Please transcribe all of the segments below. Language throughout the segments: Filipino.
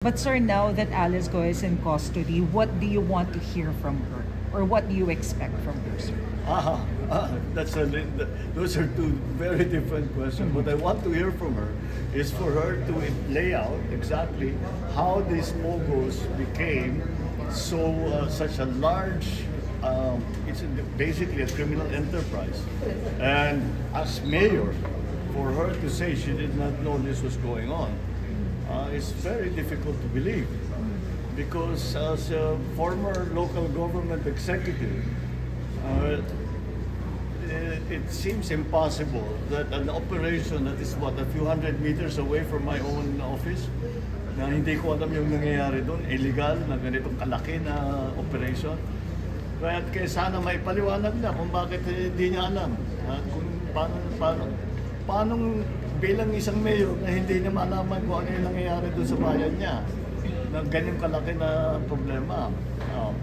But sir, now that Alice Go is in custody, what do you want to hear from her? Or what do you expect from her, sir? Those are two very different questions. What I want to hear from her is for her to lay out exactly how these mogos became such a large, it's basically a criminal enterprise. And as mayor, for her to say she did not know this was going on, it's very difficult to believe. Because as a former local government executive, it seems impossible that an operation that is a few hundred meters away from my own office, na hindi ko alam yung nangyayari doon, illegal na ganitong kalaki na operation. Kaya sana may paliwanag na kung bakit hindi niya alam. At kung paano bilang isang mayor na hindi niya malaman kung ano yung nangyayari doon sa bayan niya na ganyan kalaki na problema.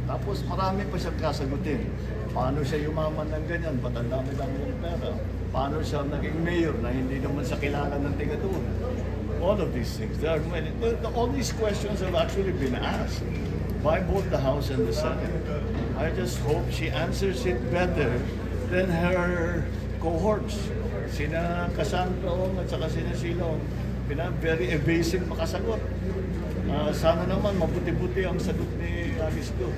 Tapos marami pa siyang kasagutin. Paano siya yumaman ng ganyan? Ba't ang dami-dami ng pera? Paano siya naging mayor na hindi naman siya kilala ng tiga doon? All of these things. There are many. All these questions have actually been asked by both the House and the Senate. I just hope she answers it better than her cohorts. Sina Cassandra at saka sina Silong. Very evasive makasagot. Sana naman mabuti-buti ang sagot ni Alice Go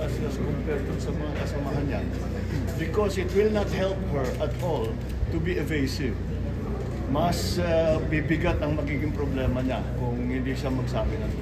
as compared sa mga kasamahan niya. Because it will not help her at all to be evasive. Mas bibigat ang magiging problema niya kung hindi siya magsabi ng